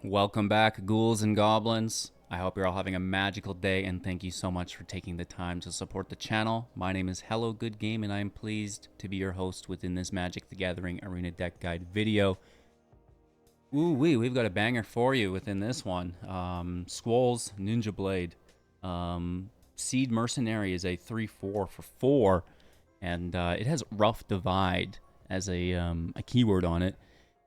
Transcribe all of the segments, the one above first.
Welcome back, ghouls and goblins. I hope you're all having a magical day, and thank you so much for taking the time to support the channel. My name is Hello Good Game, and I am pleased to be your host within this Magic the Gathering Arena Deck Guide video. Ooh-wee, we've got a banger for you within this one. Squall's Ninja Blade. Seed Mercenary is a 3-4 for 4, and it has Rough Divide as a keyword on it.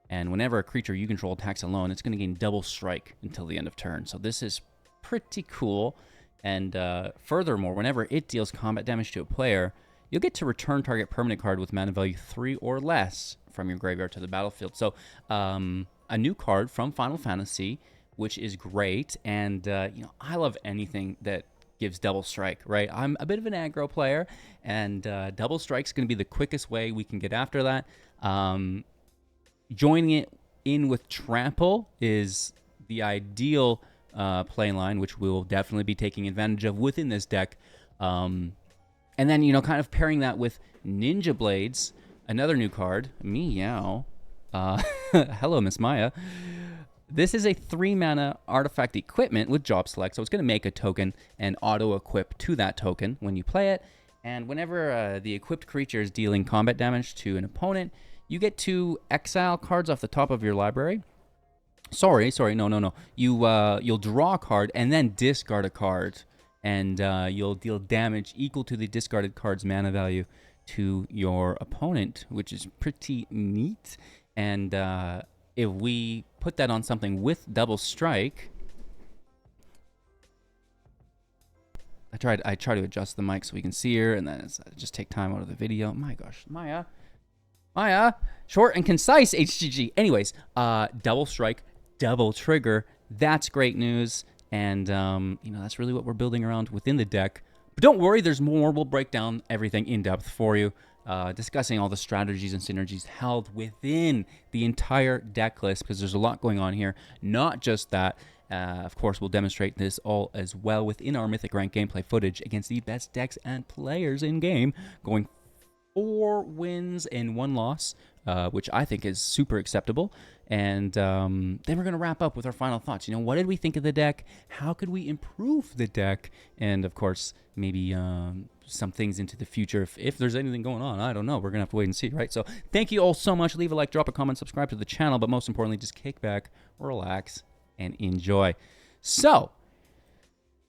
And whenever a creature you control attacks alone, it's going to gain double strike until the end of turn. So this is pretty cool. And furthermore, whenever it deals combat damage to a player, you'll get to return target permanent card with mana value 3 or less from your graveyard to the battlefield. So a new card from Final Fantasy, which is great. And I love anything that gives double strike, right? I'm a bit of an aggro player, and double strike's going to be the quickest way we can get after that. Joining it in with Trample is the ideal play line, which we'll definitely be taking advantage of within this deck. And then, kind of pairing that with Ninja Blades, another new card, Meow. Hello, Miss Maya. This is a 3-mana artifact equipment with job select, so it's going to make a token and auto-equip to that token when you play it. And whenever the equipped creature is dealing combat damage to an opponent, you get to exile cards off the top of your library. Sorry, no. You'll draw a card and then discard a card, and you'll deal damage equal to the discarded card's mana value to your opponent, which is pretty neat. And if we put that on something with double strike, I try to adjust the mic so we can see her, and then just take time out of the video. My gosh, Maya, short and concise, HGG. Anyways, double strike, double trigger. That's great news. And, that's really what we're building around within the deck. But don't worry, there's more. We'll break down everything in depth for you, discussing all the strategies and synergies held within the entire deck list, because there's a lot going on here. Not just that. Of course, we'll demonstrate this all as well within our Mythic-ranked gameplay footage against the best decks and players in game, going 4 wins and 1 loss, which I think is super acceptable. And then we're going to wrap up with our final thoughts. What did we think of the deck? How could we improve the deck? And, of course, maybe some things into the future. If there's anything going on, I don't know. We're going to have to wait and see, right? So thank you all so much. Leave a like, drop a comment, subscribe to the channel. But most importantly, just kick back, relax, and enjoy. So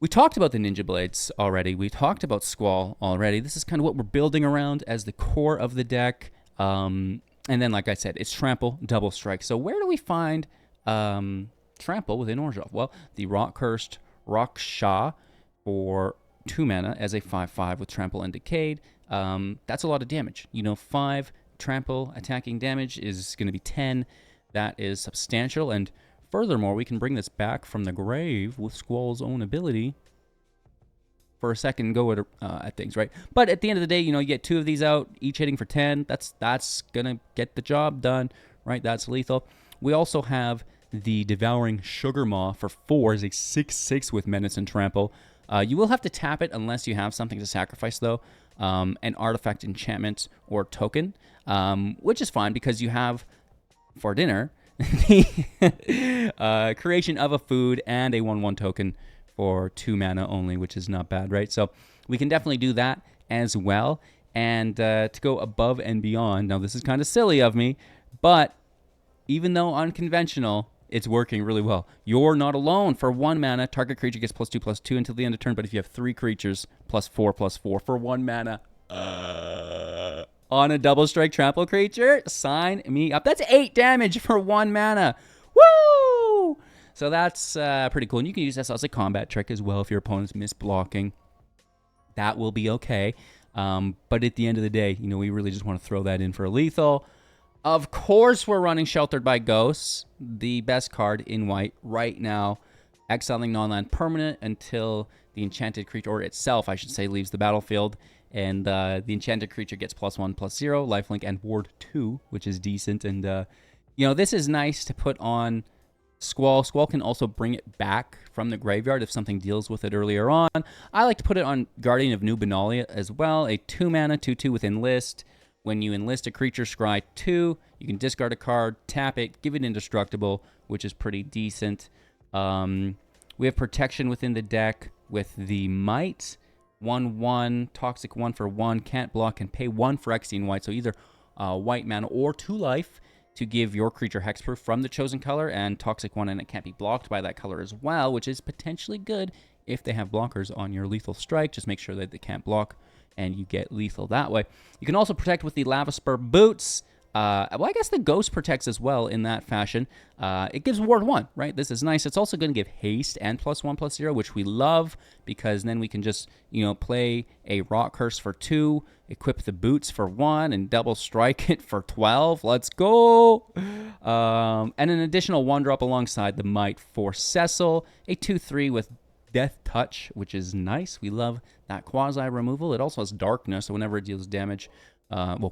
we talked about the Ninja Blades already. We talked about Squall already. This is kind of what we're building around as the core of the deck. And then, like I said, it's Trample, double strike. So where do we find Trample within Orzhov? Well, the Rock-Cursed Raksha for 2 mana as a 5/5 with Trample and Decayed. That's a lot of damage. 5 Trample attacking damage is going to be 10. That is substantial. And furthermore, we can bring this back from the grave with Squall's own ability for a second go at things, right? But at the end of the day, you get 2 of these out, each hitting for 10. That's going to get the job done, right? That's lethal. We also have the Devouring Sugar Maw for 4 is a 6/6 with Menace and Trample. You will have to tap it unless you have something to sacrifice, though. An artifact, enchantment, or token, which is fine because you have, for dinner, the creation of a food and a 1/1 token for 2 mana only, which is not bad, right? So we can definitely do that as well. And to go above and beyond, now this is kind of silly of me, but even though unconventional, it's working really well. You're not alone. For 1 mana, target creature gets +2/+2 until the end of turn, but if you have 3 creatures, +4/+4 for 1 mana. On a double strike trample creature, sign me up. That's 8 damage for 1 mana. Woo! So that's pretty cool. And you can use this as a combat trick as well if your opponent's misblocking. That will be okay. But at the end of the day, we really just want to throw that in for a lethal. Of course, we're running Sheltered by Ghosts, the best card in white right now. Exiling non-land permanent until the enchanted creature, or itself, I should say, leaves the battlefield. And the enchanted creature gets +1/+0, lifelink, and ward 2, which is decent. And, this is nice to put on Squall. Squall can also bring it back from the graveyard if something deals with it earlier on. I like to put it on Guardian of New Benalia as well. A 2 mana, 2/2 with Enlist. When you enlist a creature, scry 2, You can discard a card, tap it, give it indestructible, which is pretty decent. We have protection within the deck with the Might. 1/1, toxic 1 for 1, can't block, can pay 1 for Phyrexian White. So either white mana or 2 life to give your creature hexproof from the chosen color, and toxic 1, and it can't be blocked by that color as well, which is potentially good if they have blockers on your lethal strike. Just make sure that they can't block and you get lethal that way. You can also protect with the Lava Spur Boots. Well, I guess the Ghost protects as well in that fashion. It gives Ward 1, right? This is nice. It's also going to give haste and +1/+0, which we love, because then we can just, play a Rock Curse for 2, equip the Boots for 1, and double strike it for 12. Let's go! And an additional 1-drop alongside the Might for Cecil. A 2/3 with Death Touch, which is nice. We love that quasi-removal. It also has Darkness, so whenever it deals damage,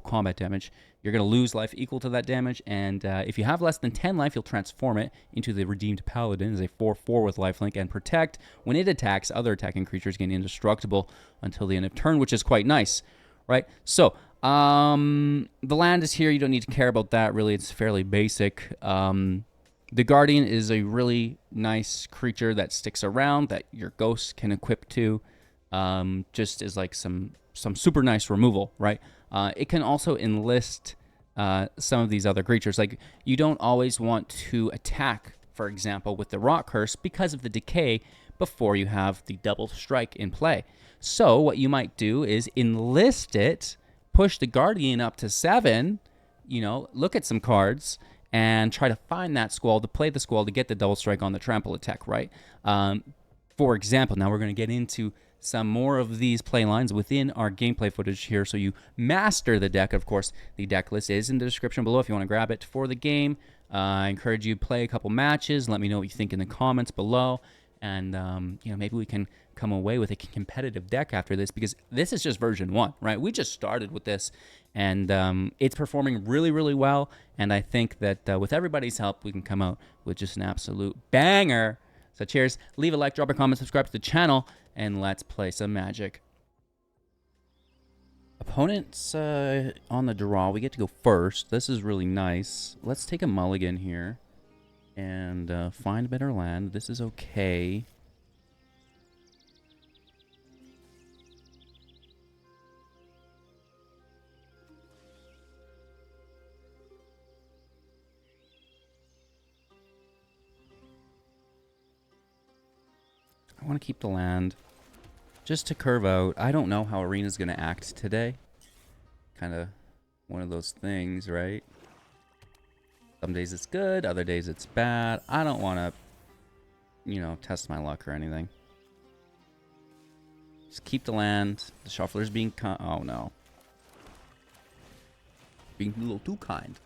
combat damage, you're going to lose life equal to that damage, and if you have less than 10 life, you'll transform it into the Redeemed Paladin as a 4/4 with lifelink, and protect. When it attacks, other attacking creatures gain indestructible until the end of turn, which is quite nice, right? So, the land is here. You don't need to care about that, really. It's fairly basic. The Guardian is a really nice creature that sticks around, that your Ghost can equip to, just as like some super nice removal, right? It can also enlist some of these other creatures. Like, you don't always want to attack, for example, with the Rock Curse because of the decay before you have the double strike in play. So what you might do is enlist it, push the Guardian up to 7, look at some cards, and try to find that Squall, to play the Squall to get the double strike on the Trample attack, right? For example, now we're going to get into some more of these play lines within our gameplay footage here, so you master the deck. Of course, the deck list is in the description below if you want to grab it for the game. I encourage you to play a couple matches. Let me know what you think in the comments below, and maybe we can come away with a competitive deck after this, because this is just version 1, right? We just started with this, and it's performing really, really well, and I think that with everybody's help, we can come out with just an absolute banger. So cheers, leave a like, drop a comment, subscribe to the channel, and let's play some Magic. Opponents on the draw, we get to go first. This is really nice. Let's take a mulligan here and find a better land. This is okay. I want to keep the land just to curve out. I don't know how Arena's going to act today. Kind of one of those things, right? Some days it's good, other days it's bad. I don't want to, test my luck or anything. Just keep the land. The shuffler's being oh no. Being a little too kind.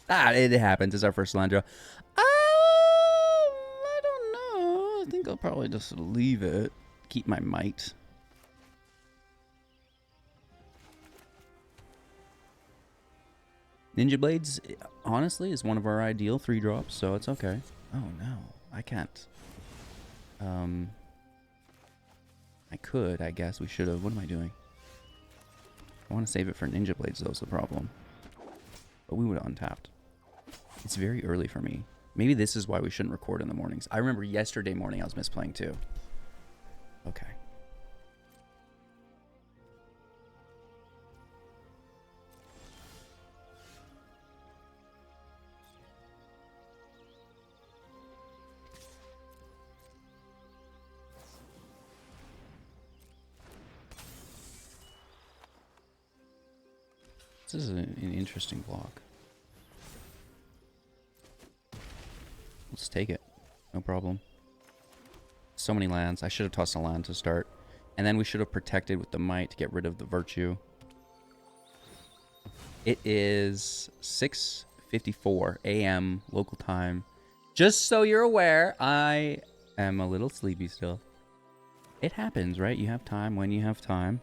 It happens. It's our first land draw. I don't know. I think I'll probably just leave it. Keep my Might. Ninja Blades, honestly, is one of our ideal 3-drops, so it's okay. Oh no, I can't. I could, I guess. We should have. What am I doing? I want to save it for Ninja Blades, though, is the problem. But we would have untapped. It's very early for me. Maybe this is why we shouldn't record in the mornings. I remember yesterday morning I was misplaying too. Okay. This is an interesting block. Let's take it. No problem. So many lands. I should have tossed a land to start. And then we should have protected with the Might to get rid of the Virtue. It is 6:54 a.m. local time. Just so you're aware, I am a little sleepy still. It happens, right? You have time when you have time.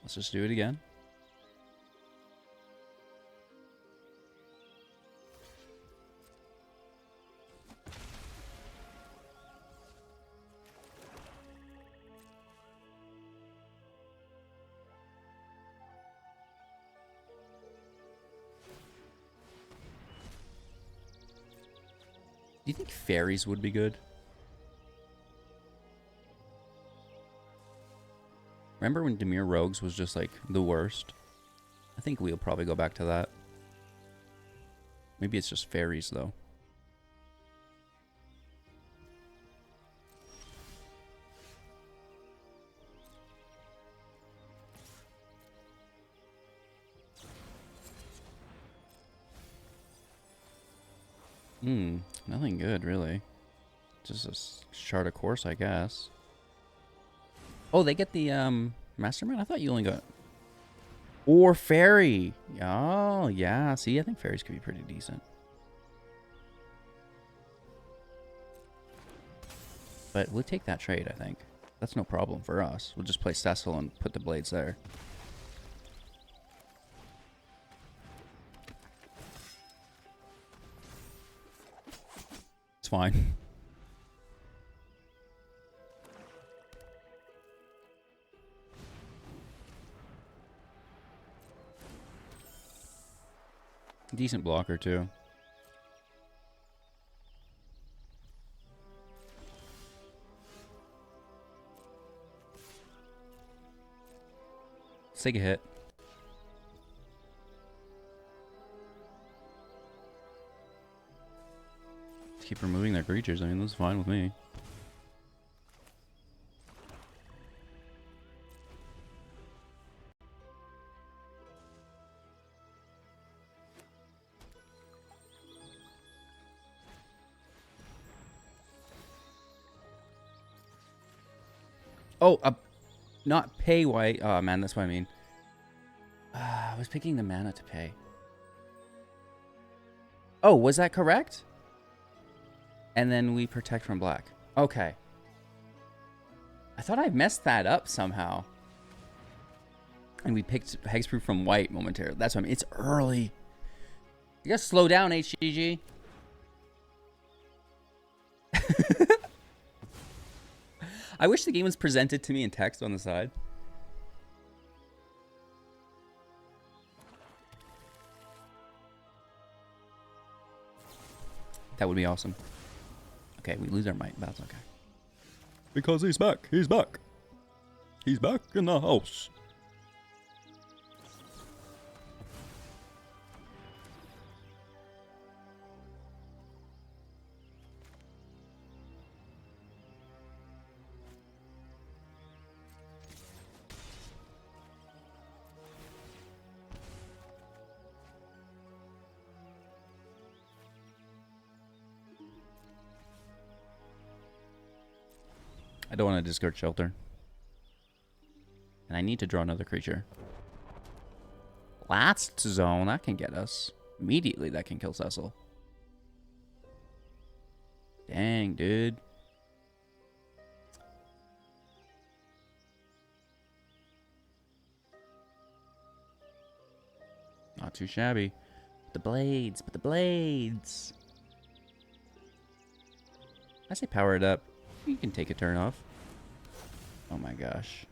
Let's just do it again. you think fairies would be good? Remember when Dimir Rogues was just like the worst? I think we'll probably go back to that. Maybe it's just fairies though. Nothing good really. Just a shard of course, I guess. Oh, they get the Mastermind? I thought you only got... Or Fairy! Oh, yeah. See, I think Fairies could be pretty decent. But we'll take that trade, I think. That's no problem for us. We'll just play Cecil and put the blades there. It's fine. Decent blocker, too. Let's take a hit. Just keep removing their creatures. I mean, that's fine with me. Oh, not pay white. Oh, man, that's what I mean. I was picking the mana to pay. Oh, was that correct? And then we protect from black. Okay. I thought I messed that up somehow. And we picked Hexproof from white momentarily. That's what I mean. It's early. You gotta slow down, HGG. I wish the game was presented to me in text on the side. That would be awesome. Okay, we lose our might. That's okay. Because he's back. He's back. He's back in the house. I don't want to discard Shelter. And I need to draw another creature. Last zone, that can get us. Immediately, that can kill Cecil. Dang, dude. Not too shabby. But the blades, but the blades. I say power it up. You can take a turn off. Oh my gosh.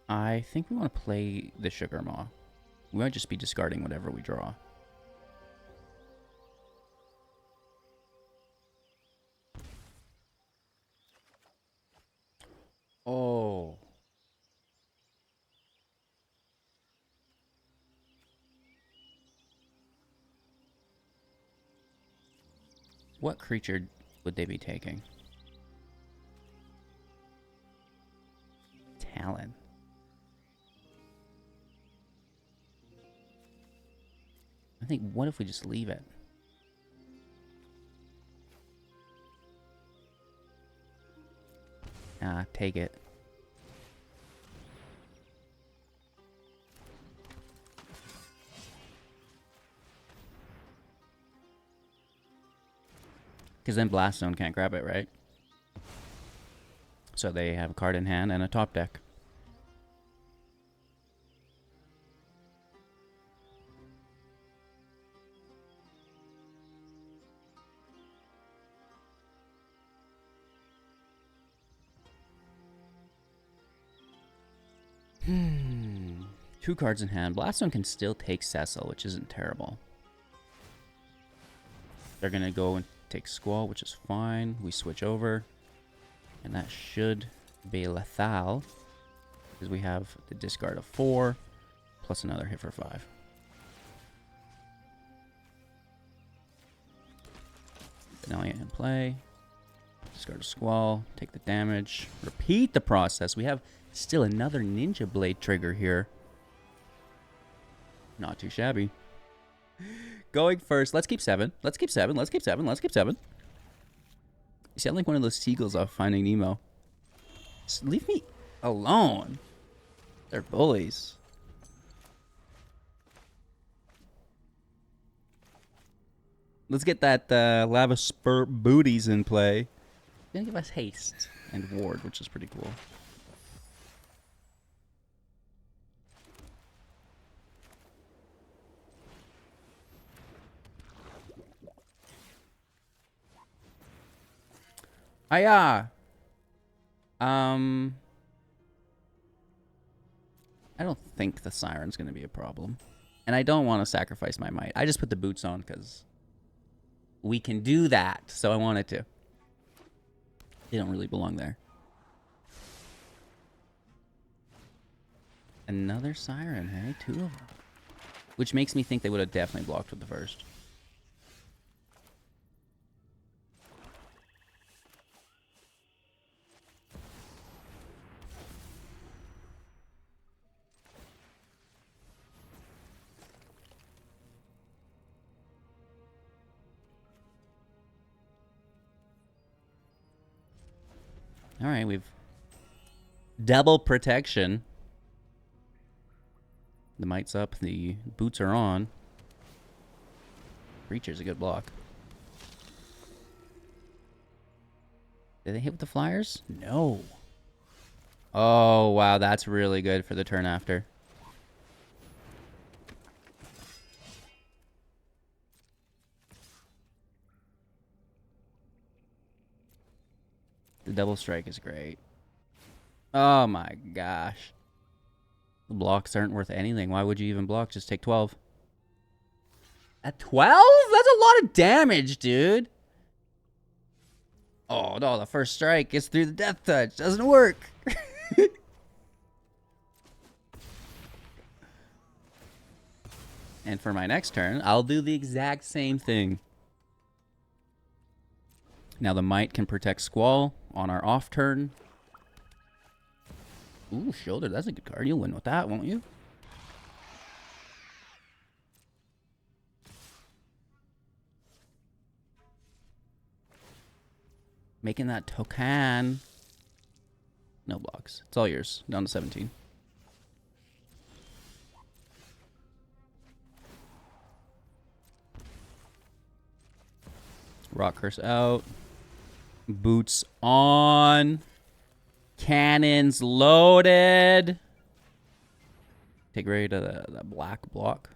I think we want to play the Sugar Maw. We might just be discarding whatever we draw. Oh. What creature would they be taking? Talon. I think, what if we just leave it? Ah, take it. Because then Blast Zone can't grab it, right? So they have a card in hand and a top deck. Two cards in hand. Blaststone can still take Cecil, which isn't terrible. They're going to go and take Squall, which is fine. We switch over. And that should be lethal. Because we have the discard of 4. Plus another hit for 5. Benelia in play. Discard a Squall. Take the damage. Repeat the process. We have still another Ninja Blade trigger here. Not too shabby. Going first. Let's keep 7. Let's keep 7. Let's keep 7. Let's keep 7. You sound like one of those seagulls off Finding Nemo. Just leave me alone. They're bullies. Let's get that Lava Spurt booties in play. Gonna give us haste and ward, which is pretty cool. Hiya! I don't think the Siren's gonna be a problem. And I don't want to sacrifice my might. I just put the boots on because we can do that, so I wanted to. They don't really belong there. Another Siren, hey? 2 of them. Which makes me think they would have definitely blocked with the first. All right, we've double protection. The might's up, the boots are on. Breacher's a good block. Did they hit with the flyers? No. Oh, wow, that's really good for the turn after. The double strike is great. Oh my gosh. The blocks aren't worth anything. Why would you even block? Just take 12. At 12? That's a lot of damage, dude. Oh no, the first strike is through the death touch. Doesn't work. And for my next turn, I'll do the exact same thing. Now the Might can protect Squall on our off turn. Ooh, Shoulder. That's a good card. You'll win with that, won't you? Making that token. No blocks. It's all yours. Down to 17. Rock Curse out. Boots on. Cannons loaded. Take ready to the black block.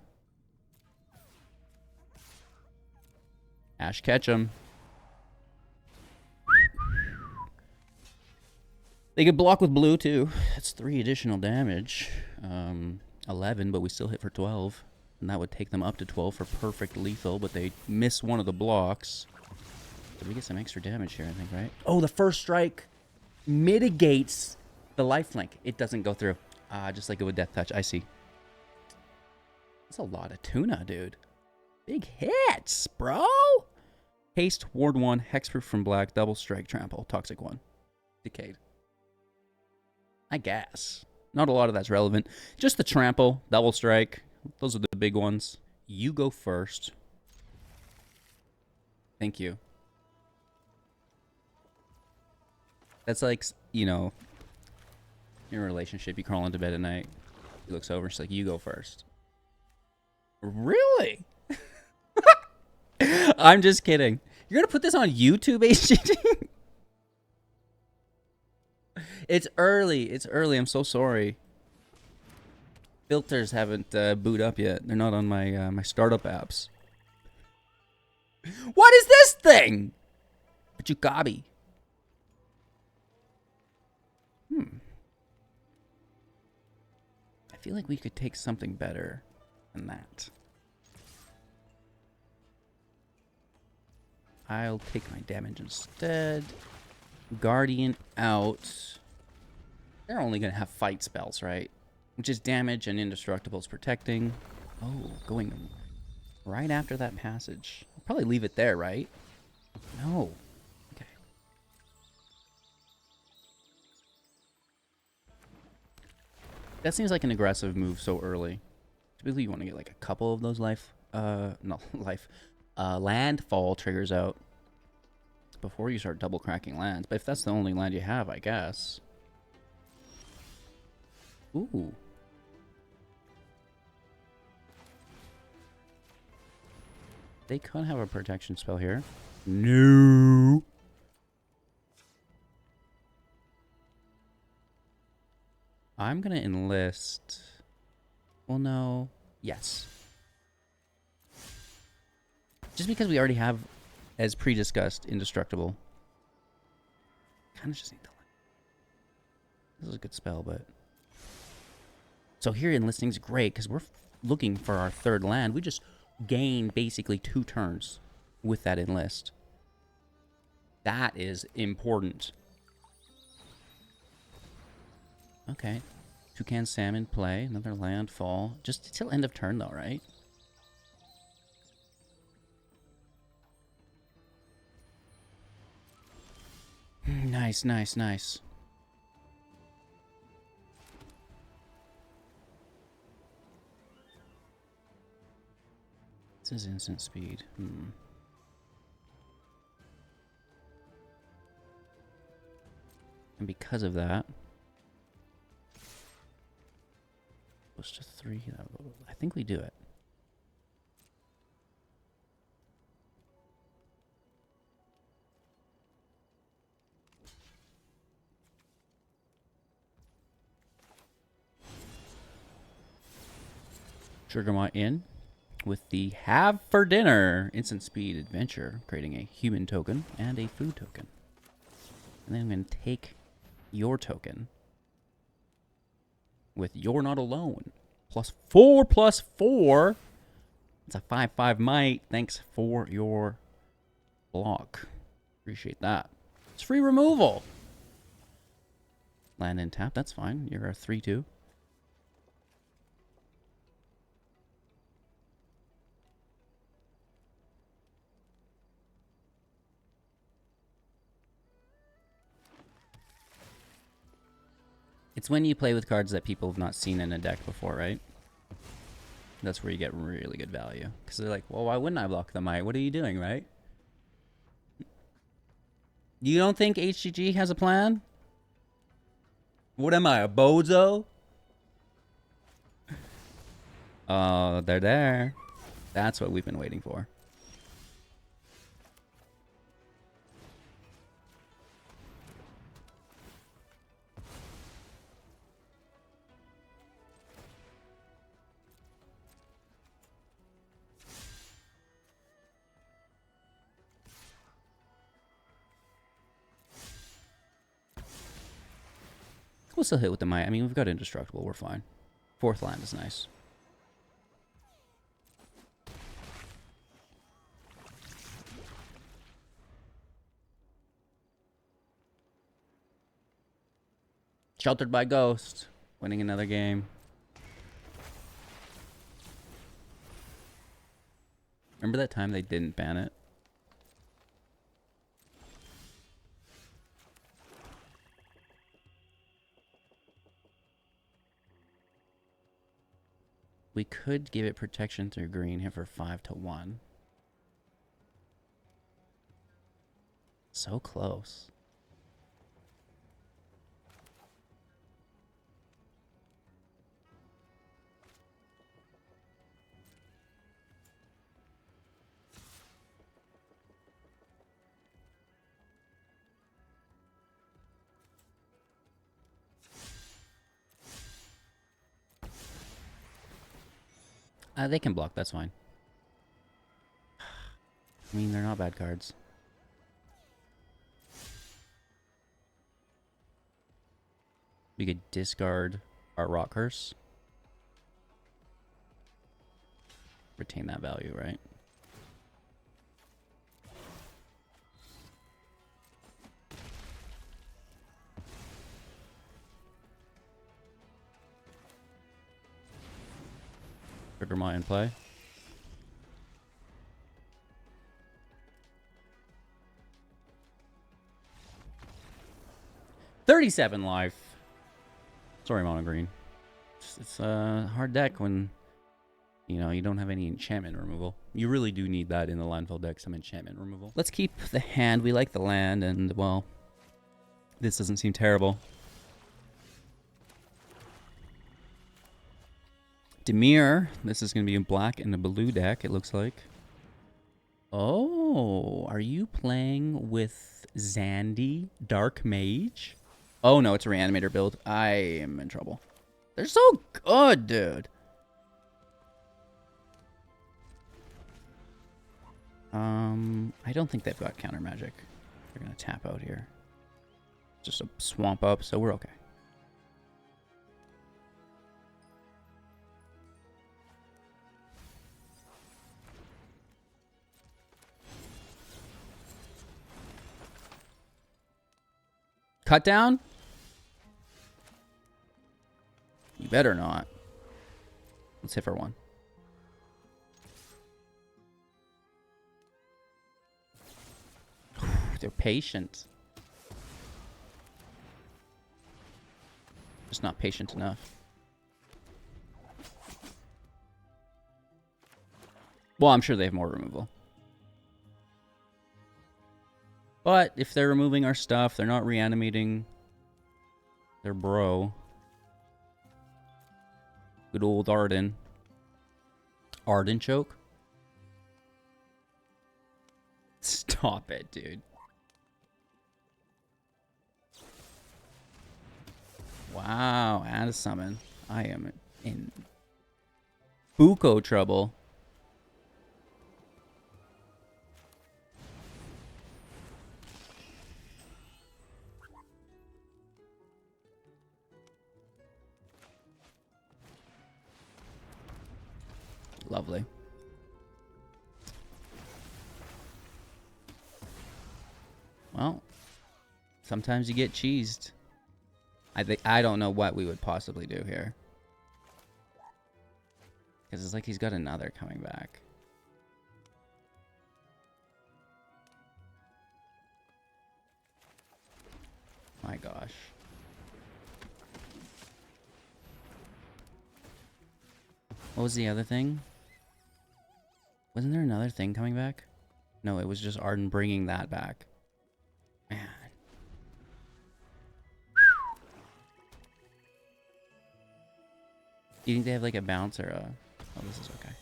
Ash Ketchum. They could block with blue too. That's 3 additional damage. 11, but we still hit for 12. And that would take them up to 12 for perfect lethal, but they miss one of the blocks. Did we get some extra damage here, I think, right? Oh, the first strike mitigates the lifelink. It doesn't go through. Just like it would Death Touch. I see. That's a lot of tuna, dude. Big hits, bro. Haste, Ward 1, Hexproof from black, Double Strike, Trample, Toxic 1. Decayed. I guess. Not a lot of that's relevant. Just the Trample, Double Strike. Those are the big ones. You go first. Thank you. That's like, you know, in a relationship, you crawl into bed at night. He looks over, she's like, you go first. Really? I'm just kidding. You're going to put this on YouTube, HGG? It's early. It's early. I'm so sorry. Filters haven't booted up yet. They're not on my my startup apps. What is this thing? Pachukabi. feel like we could take something better than that. I'll take my damage instead. Guardian out. They're only going to have fight spells, right? Which is damage and indestructibles protecting. Oh, going right after that passage. I'll probably leave it there, right? No. Okay. That seems like an aggressive move so early. Typically, you want to get like a couple of those landfall triggers out before you start double cracking lands. But if that's the only land you have, I guess. Ooh. They could have a protection spell here. No. I'm going to enlist. Well, no. Yes. Just because we already have, as pre-discussed, indestructible. Kind of just need to. This is a good spell, but. So here enlisting's great because we're looking for our third land. We just gain basically 2 turns with that enlist. That is important. Okay. Toucan Salmon play. Another landfall. Just till end of turn though, right? Nice, nice, nice. This is instant speed. And because of that, goes to 3. I think we do it. Triggermont in with the Have for Dinner instant speed adventure, creating a human token and a food token. And then I'm going to take your token with You're Not Alone. +4/+4. It's a 5/5 might. Thanks for your block. Appreciate that. It's free removal. Land and tap, that's fine. You're a 3/2. It's when you play with cards that people have not seen in a deck before, right? That's where you get really good value. Because they're like, well, why wouldn't I block the Might? What are you doing, right? You don't think HGG has a plan? What am I, a bozo? Oh, they're there. That's what we've been waiting for. We'll still hit with the Might. I mean, we've got Indestructible. We're fine. 4th land is nice. Sheltered by Ghost. Winning another game. Remember that time they didn't ban it? We could give it protection through green here for 5/1. So close. They can block, that's fine. I mean, they're not bad cards. We could discard our Rock Curse retain that value, right? Trigger Maya in play. $37 life. Sorry, Mono Green. It's a hard deck when, you know, you don't have any enchantment removal. You really do need that in the landfill deck, some enchantment removal. Let's keep the hand. We like the land, and, well, this doesn't seem terrible. Demir. This is going to be a black and a blue deck, it looks like. Oh, are you playing with Zandy, Dark Mage? Oh, no, it's a Reanimator build. I am in trouble. They're so good, dude. I don't think they've got counter magic. They're going to tap out here. Just a swamp up, so we're okay. Cut down? You better not. Let's hit for one. They're patient. Just not patient enough. Well, I'm sure they have more removal. But if they're removing our stuff, they're not reanimating their bro. Good old Arden. Arden choke? Stop it, dude. Wow, add a summon. I am in buco trouble. Lovely. Well, sometimes you get cheesed. I don't know what we would possibly do here. Because it's like he's got another coming back. My gosh. What was the other thing? Wasn't there another thing coming back? No, it was just Arden bringing that back. Man. Do you think they have like a bounce or a... Oh, this is okay.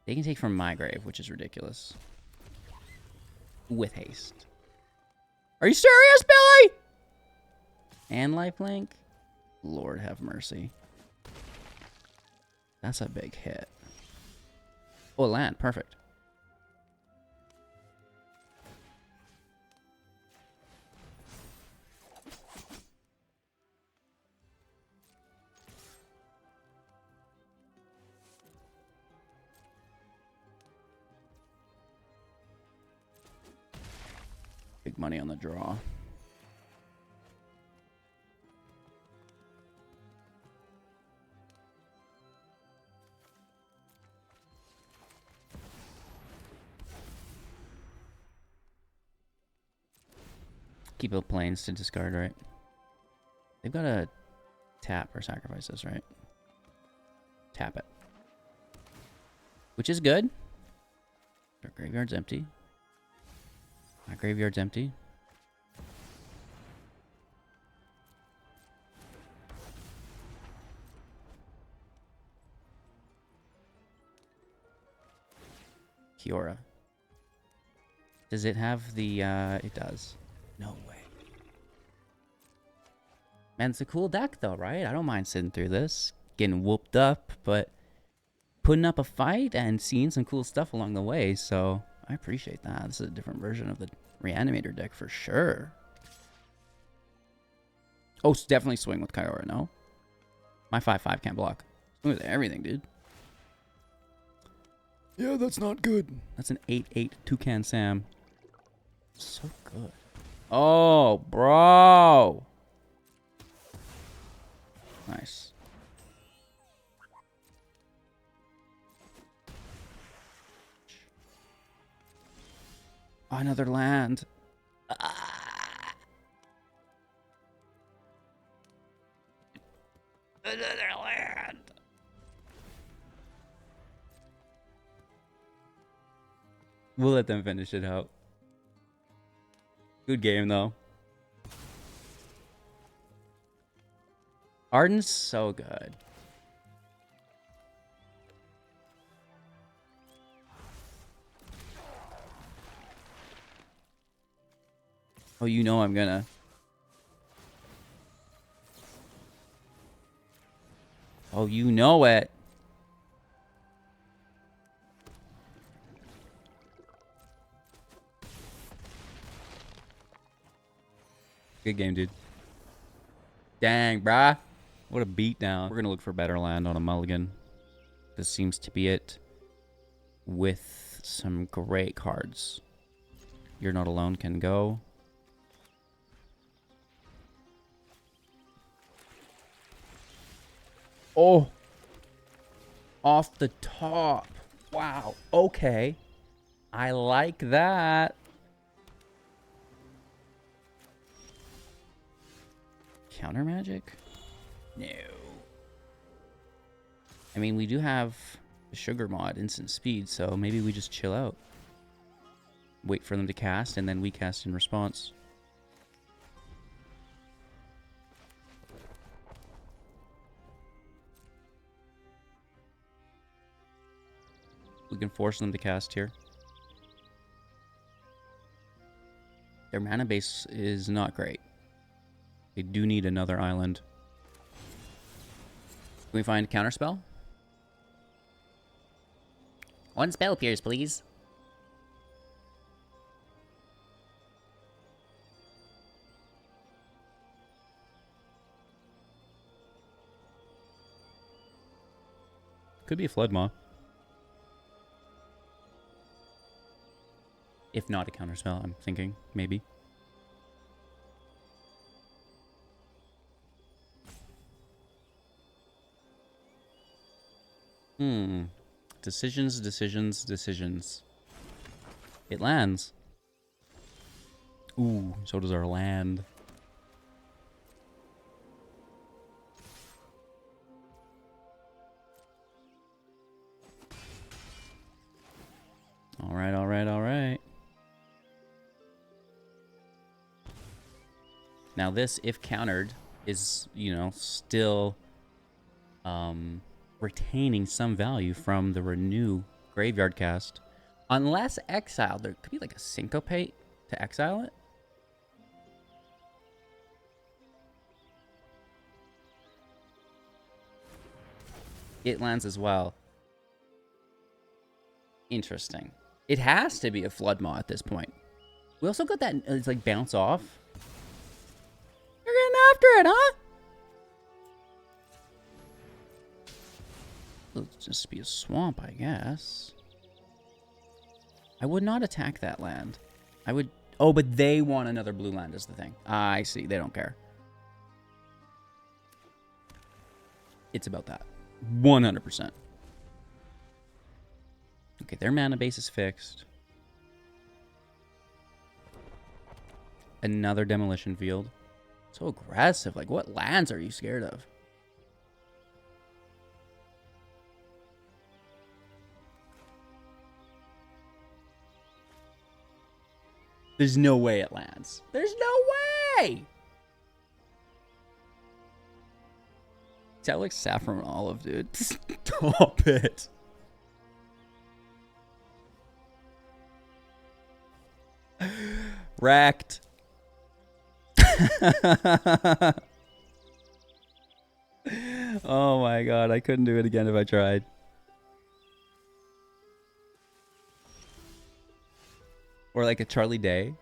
They can take from my grave, which is ridiculous. With haste. Are you serious, Billy? And lifelink? Lord have mercy. That's a big hit. Oh, land. Perfect. Big money on the draw. Keep up planes to discard, right? They've got to tap or sacrifice this, right? Tap it. Which is good. Their graveyard's empty. My graveyard's empty. Kiora. Does it have the, it does. No way. Man, it's a cool deck though, right? I don't mind sitting through this. Getting whooped up, but putting up a fight and seeing some cool stuff along the way, so I appreciate that. This is a different version of the Reanimator deck for sure. Oh, definitely swing with Kyora, no? My 5/5 can't block. Swing with everything, dude. Yeah, that's not good. That's an 8/8 Toucan Sam. So good. Oh, bro. Nice. Oh, another land. Another land. We'll let them finish it out. Good game, though. Arden's so good. Oh, you know I'm gonna. Oh, you know it. Good game, dude. Dang, brah. What a beatdown. We're going to look for better land on a mulligan. This seems to be it. With some great cards. You're Not Alone can go. Oh. Off the top. Wow. Okay. I like that. Counter magic? No. I mean, we do have the sugar mod, instant speed, so maybe we just chill out. Wait for them to cast, and then we cast in response. We can force them to cast here. Their mana base is not great. They do need another island. Can we find counterspell? One spell pierce, please. Could be a Floodmaw. If not a counterspell, I'm thinking, maybe. Decisions, decisions, decisions. It lands. Ooh, so does our land. All right, all right, all right. Now this, if countered, is, you know, still retaining some value from the Renew graveyard cast. Unless exiled, there could be like a syncopate to exile it. It lands as well. Interesting. It has to be a Floodmaw at this point. We also got that, it's like bounce off. You're getting after it, huh? It'll just be a swamp, I guess. I would not attack that land. I would... Oh, but they want another blue land is the thing. I see. They don't care. It's about that. 100%. Okay, their mana base is fixed. Another demolition field. So aggressive. Like, what lands are you scared of? There's no way it lands. There's no way! Sound like Saffron Olive, dude. Stop it. Wrecked. Oh my god, I couldn't do it again if I tried. Or like a Charlie Day.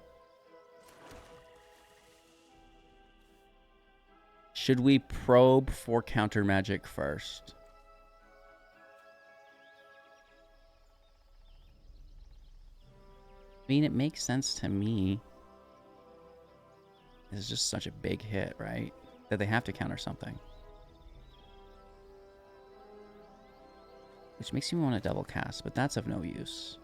Should we probe for counter magic first? I mean, it makes sense to me. This is just such a big hit, right? That they have to counter something. Which makes me want to double cast, but that's of no use.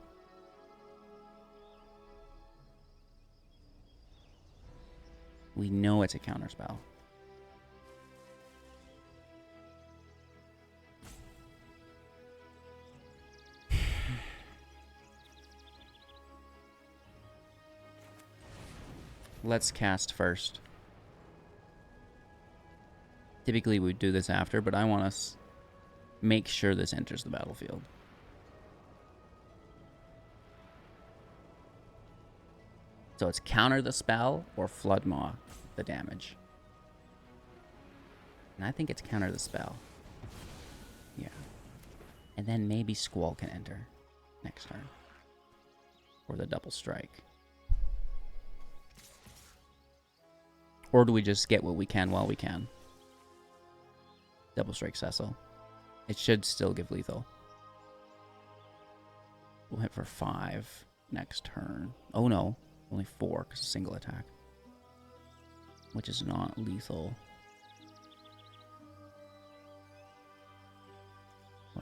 We know it's a counter spell. Let's cast first. Typically we do this after, but I want to make sure this enters the battlefield. So it's counter the spell or flood maw the damage. And I think it's counter the spell. Yeah. And then maybe Squall can enter next turn. Or the double strike. Or do we just get what we can while we can? Double strike Cecil. It should still give lethal. We'll hit for 5 next turn. Oh no, only 4 because it's a single attack. Which is not lethal.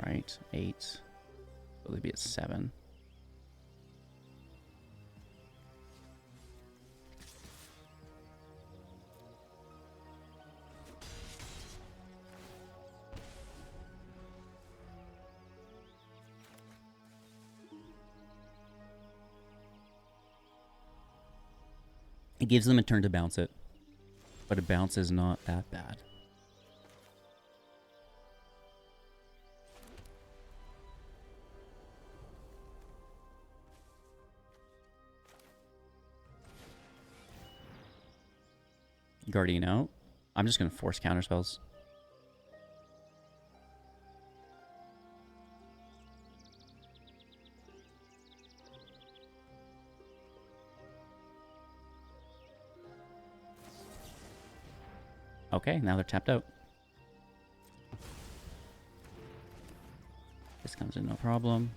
Right, 8. Will they be at 7? It gives them a turn to bounce it, but a bounce is not that bad. Guardian out. I'm just going to force counter spells. Okay, now they're tapped out. This comes in no problem.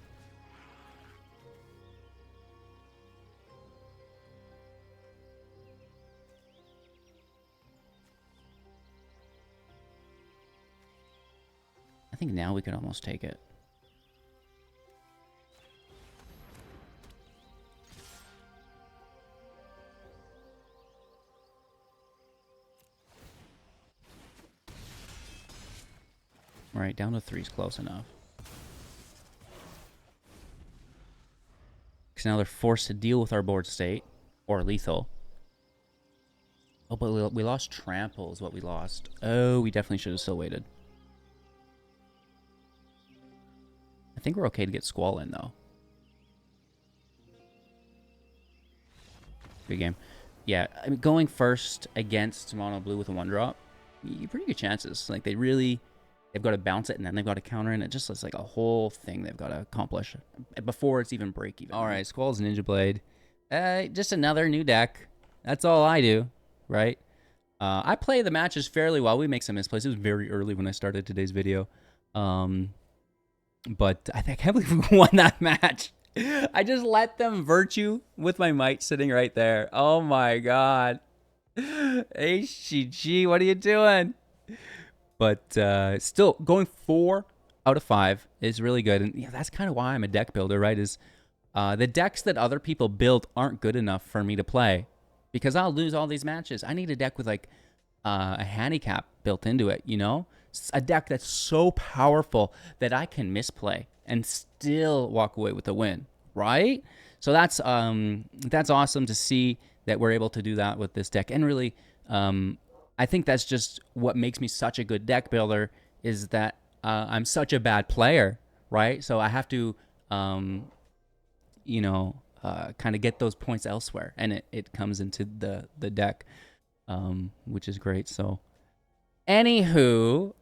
I think now we could almost take it. Right, down to 3 is close enough. Because now they're forced to deal with our board state. Or lethal. Oh, but we lost Trample is what we lost. Oh, we definitely should have still waited. I think we're okay to get Squall in, though. Good game. Yeah, I mean, going first against mono blue with a 1-drop, you pretty good chances. Like, they've got to bounce it, and then they've got to counter it, and it just looks like a whole thing they've got to accomplish before it's even break even. All right, Squall's Ninja Blade. Just another new deck. That's all I do, right? I play the matches fairly well. We make some misplays. It was very early when I started today's video. But I can't believe we won that match. I just let them virtue with my might sitting right there. Oh my god. HGG, what are you doing? But still, going 4 out of 5 is really good. And yeah, that's kind of why I'm a deck builder, right? Is the decks that other people build aren't good enough for me to play. Because I'll lose all these matches. I need a deck with like a handicap built into it, you know? A deck that's so powerful that I can misplay and still walk away with a win, right? So that's awesome to see that we're able to do that with this deck. And really, I think that's just what makes me such a good deck builder is that I'm such a bad player, right? So I have to, you know, kind of get those points elsewhere, and it comes into the deck, which is great. So. Anywho,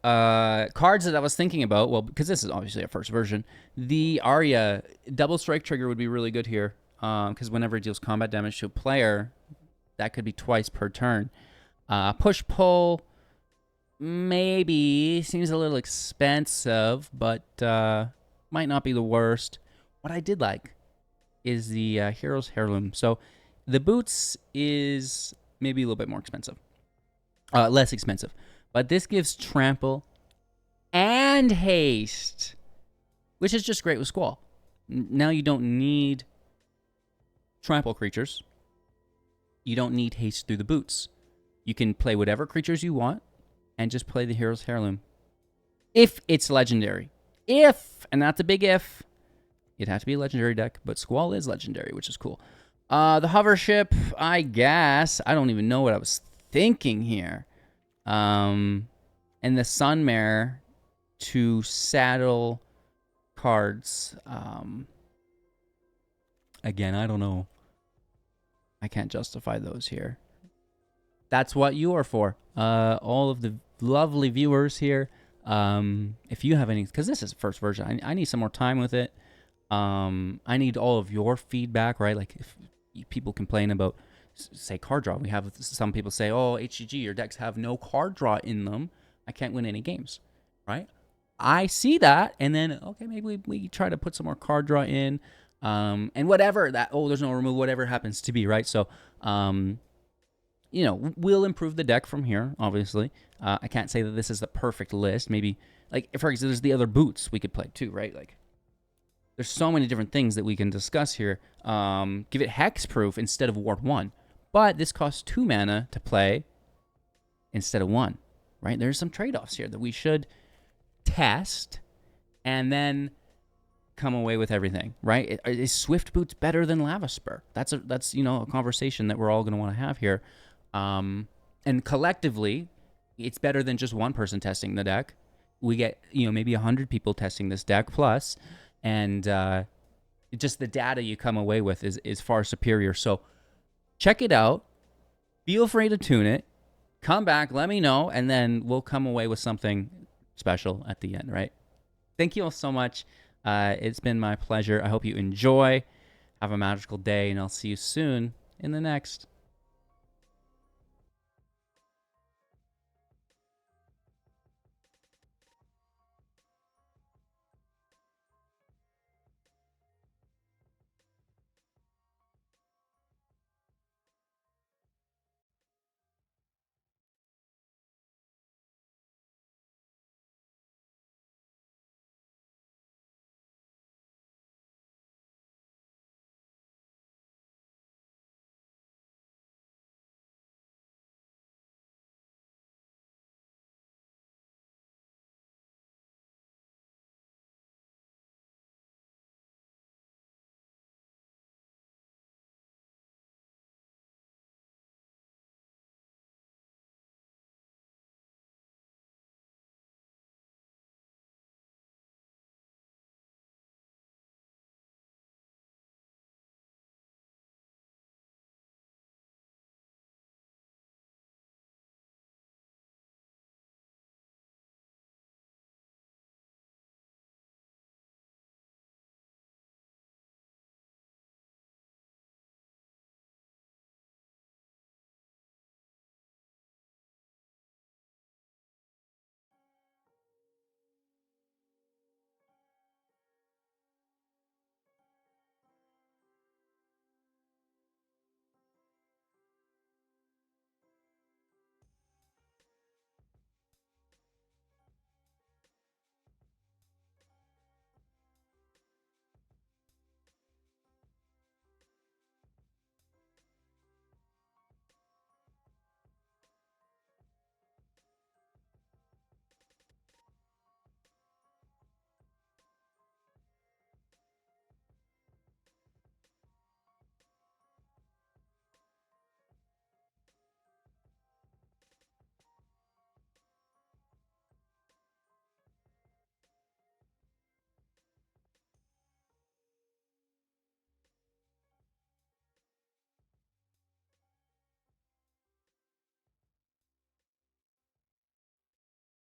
cards that I was thinking about, well, because this is obviously a first version, the Arya double strike trigger would be really good here, because whenever it deals combat damage to a player, that could be twice per turn. Push pull, maybe seems a little expensive, but might not be the worst. What I did like is the Hero's Heirloom. So the boots is maybe a little bit more expensive, less expensive, but this gives trample and haste, which is just great with Squall. Now you don't need trample creatures. You don't need haste through the boots. You can play whatever creatures you want and just play the Hero's Heirloom. If it's legendary. If, and that's a big if, it'd have to be a legendary deck, but Squall is legendary, which is cool. The hover ship, I guess. I don't even know what I was thinking here. And the Sunmare to saddle cards. Again, I don't know. I can't justify those here. That's what you are for. All of the lovely viewers here. If you have any, because this is the first version, I need some more time with it. I need all of your feedback, right? Like if people complain about, say, card draw. We have some people say, oh, HGG, your decks have no card draw in them. I can't win any games, right? I see that, and then, okay, maybe we try to put some more card draw in. And whatever that, there's no removal, whatever happens to be, right? So, you know, we'll improve the deck from here, obviously. I can't say that this is the perfect list. Maybe, like, for example, there's the other boots we could play too, right? Like, there's so many different things that we can discuss here. Give it hexproof instead of ward 1. But this costs 2 mana to play instead of 1, right? There's some trade-offs here that we should test and then come away with everything, right? Is Swift Boots better than Lava Spur? That's you know, a conversation that we're all going to want to have here. And collectively, it's better than just one person testing the deck. We get, you know, maybe 100 people testing this deck plus, and just the data you come away with is far superior. So check it out. Feel free to tune it. Come back, let me know, and then we'll come away with something special at the end, right? Thank you all so much. It's been my pleasure. I hope you enjoy. Have a magical day, and I'll see you soon in the next.